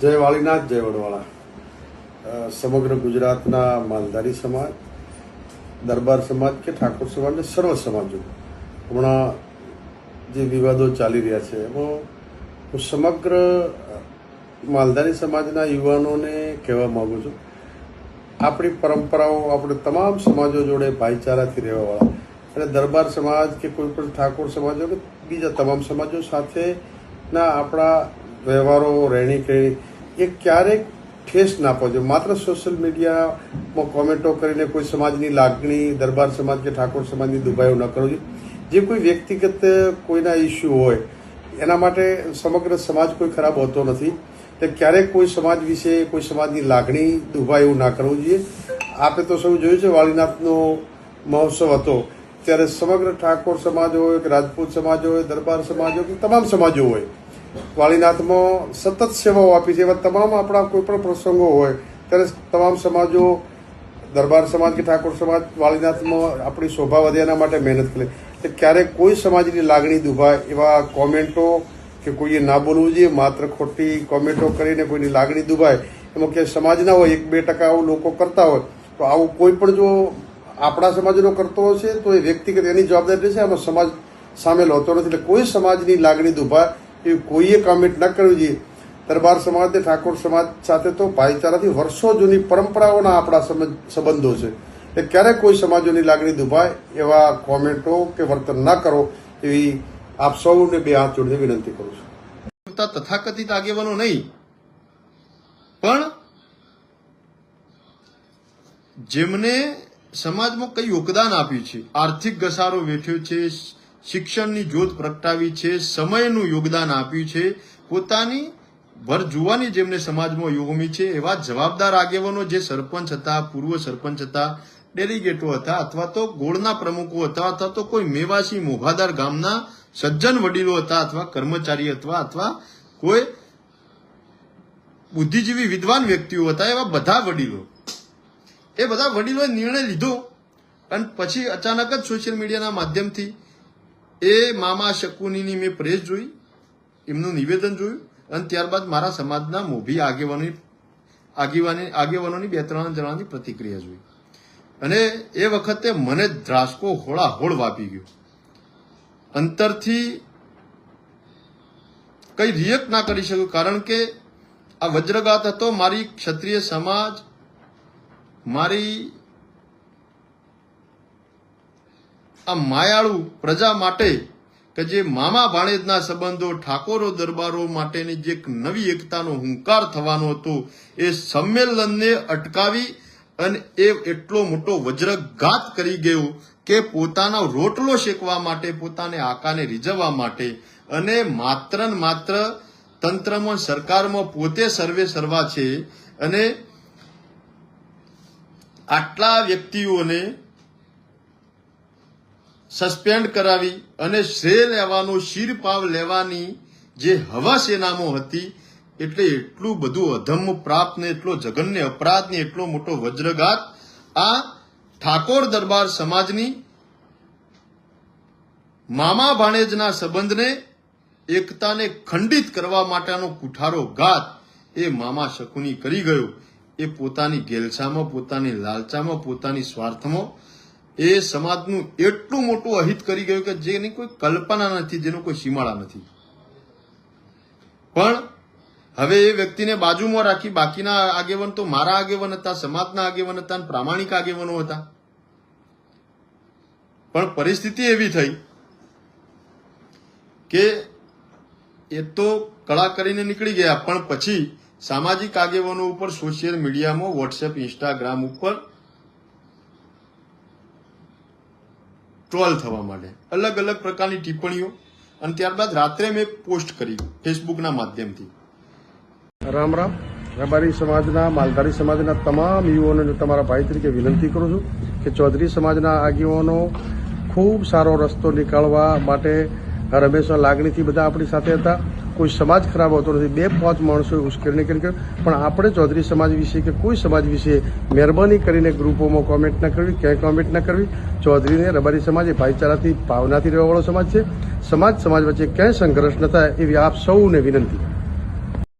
જય વાળીનાથ, જય વડવાળા. સમગ્ર ગુજરાતના માલધારી સમાજ, દરબાર સમાજ કે ઠાકોર સમાજ ને સર્વ સમાજો હમણાં જે વિવાદો ચાલી રહ્યા છે એમાં હું સમગ્ર માલધારી સમાજના યુવાનોને કહેવા માંગુ છું, આપણી પરંપરાઓ આપણે તમામ સમાજો જોડે ભાઈચારાથી રહેવાવાળા અને દરબાર સમાજ કે કોઈ પણ ઠાકોર સમાજો કે બીજા તમામ સમાજો સાથેના આપણા વ્યવહારો, રહેણી કહેણી એ ક્યારેક ઠેસ ના પહોંચે. માત્ર સોશિયલ મીડિયામાં કોમેન્ટો કરીને કોઈ સમાજની લાગણી, દરબાર સમાજ કે ઠાકોર સમાજની દુભાઈઓ ન કરવી. જે કોઈ વ્યક્તિગત કોઈના ઇસ્યુ હોય એના માટે સમગ્ર સમાજ કોઈ ખરાબ હોતો નથી. તે ક્યારેક કોઈ સમાજ વિશે, કોઈ સમાજની લાગણી દુભાઈ એવું ના કરવું જોઈએ. આપણે તો સૌ જોયું છે, વાળીનાથનો મહોત્સવ હતો ત્યારે સમગ્ર ઠાકોર સમાજ હોય કે રાજપૂત સમાજ હોય, દરબાર સમાજ હોય કે તમામ સમાજો હોય, વાળીનાથમાં સતત સેવાઓ આપી છે. એવા તમામ આપણા કોઈ પણ પ્રસંગો હોય ત્યારે તમામ સમાજો, દરબાર સમાજ કે ઠાકોર સમાજ વાળીનાથમાં આપણી શોભા વધે એના માટે મહેનત કરે. ક્યારેક કોઈ સમાજની લાગણી દુભાય એવા કોમેન્ટો કે કોઈએ ના બોલવું જોઈએ. માત્ર ખોટી કોમેન્ટો કરીને કોઈની લાગણી દુભાય એમાં કે સમાજના હોય 1-2% આવું લોકો કરતા હોય તો આવું કોઈ પણ જો આપણા સમાજનો કરતો હશે તો એ વ્યક્તિગત એની જવાબદારી રહેશે. આમાં સમાજ સામેલ હોતો નથી. એટલે કોઈ સમાજની લાગણી દુભાય એવી કોઈએ કોમેન્ટ ન કરવી જોઈએ. દરબાર સમાજ અને ઠાકોર સમાજ સાથે તો ભાઈચારાથી વર્ષો જૂની પરંપરાઓના આપણા સંબંધો છે. એટલે ક્યારેક કોઈ સમાજોની લાગણી દુભાય એવા કોમેન્ટો કે વર્તન ન કરો એવી આપ સૌને બે હાથ જોડીને વિનંતી કરું છું. તથાકથિત આગેવાનો નહીં, પણ જેમને સમાજમાં કઈ યોગદાન આપ્યું છે, આર્થિક ઘસારો વેઠ્યો છે, શિક્ષણની જ્યોત પ્રગટાવી છે, સમયનું યોગદાન આપ્યું છે, પોતાની ભર જુવાની જેમને સમાજમાં યોગમી છે એવા જવાબદાર આગેવાનો જે સરપંચ હતા, પૂર્વ સરપંચ હતા, ડેલિગેટો હતા, અથવા તો ગોળના પ્રમુખો હતા, અથવા તો કોઈ મેવાસી મોઘાદાર ગામના સજ્જન વડીલો હતા, અથવા કર્મચારી અથવા કોઈ બુદ્ધિજીવી વિદ્વાન વ્યક્તિઓ હતા, એવા બધા વડીલો, એ બધા વડીલોએ નિર્ણય લીધો અને પછી અચાનક જ સોશિયલ મીડિયાના માધ્યમથી એ મામા શકુનીની મેં પ્રેસ જોઈ, એમનું નિવેદન જોયું અને ત્યારબાદ મારા સમાજના મોભી આગેવાનોની 2-3 જણાની પ્રતિક્રિયા જોઈ અને એ વખતે મને ધ્રાસકો હોળાહોળ વાપી ગયો. અંતરથી કઈ રિએક્ટ ના કરી શક્યું, કારણ કે આ વજ્રઘાત હતો મારી ક્ષત્રિય સમાજ, મારી આ માયાળુ પ્રજા માટે કે જે મામા ભાણેજના સંબંધો, ઠાકોરો દરબારો માટેની જે એક નવી એકતાનો હુંકાર થવાનો હતો એ સંમેલનને અટકાવી અને એ એટલો મોટો વજ્રઘાત કરી ગયો કે પોતાનો રોટલો શેકવા માટે, પોતાને આકાને રીઝવવા માટે અને માત્ર ને માત્ર તંત્રમાં, સરકારમાં પોતે સર્વે સર્વા છે અને આટલા વ્યક્તિઓને સસ્પેન્ડ કરાવી અને શ્રેય લેવાનો, શિરપાવ લેવાની જે હવસ એનામાં હતી, એટલે એટલું બધું અધમ્મ પ્રાપ્ત ને એટલો જઘન્ય અપરાધ ને એટલો મોટો વજ્રઘાત આ ઠાકોર દરબાર સમાજની મામા ભાણેજના સંબંધને, એકતાને ખંડિત કરવા માટેનો કુઠારો ઘાત એ મામા શકુની કરી ગયો. એ પોતાની ગેલસામાં, પોતાની લાલચામાં, પોતાની સ્વાર્થમાં એ સમાજનું એટલું મોટું અહિત કરી ગયું કે જેની કોઈ કલ્પના નથી, જેનો કોઈ સીમાડા નથી. પણ હવે એ વ્યક્તિને બાજુમાં રાખી બાકીના આગેવાન તો મારા આગેવાન હતા, સમાજના આગેવાન હતા, પ્રામાણિક આગેવાનો હતા. પણ પરિસ્થિતિ એવી થઈ કે એ તો કળા કરીને નીકળી ગયા, પણ પછી સામાજિક આગેવાનો ઉપર સોશિયલ મીડિયામાં, વોટ્સએપ, ઇન્સ્ટાગ્રામ ઉપર ટ્રોલ થવા માંડે, અલગ અલગ પ્રકારની ટિપ્પણીઓ, અને ત્યારબાદ રાત્રે મેં પોસ્ટ કરી ફેસબુકના માધ્યમથી. રામ રામ. રબારી સમાજના, માલધારી સમાજના તમામ યુવાનોને તમારા ભાઈ તરીકે વિનંતી કરું છું કે ચૌધરી સમાજના આગેવાનો ખૂબ સારો રસ્તો નીકાળવા માટે હંમેશા લાગણીથી બધા આપણી સાથે હતા. કોઈ સમાજ ખરાબ હોતો નથી. 2-5 માણસોએ ઉશ્કેરણી કરી, પણ આપણે ચૌધરી સમાજ વિશે કે કોઈ સમાજ વિશે મહેરબાની કરીને ગ્રુપોમાં કોમેન્ટ ન કરવી, ક્યાંય કોમેન્ટ ન કરવી. ચૌધરીને રબારી સમાજ એ ભાઈચારાથી, ભાવનાથી રહેવાવાળો સમાજ છે. સમાજ વચ્ચે ક્યાંય સંઘર્ષ ન થાય એવી આપ સૌને વિનંતી.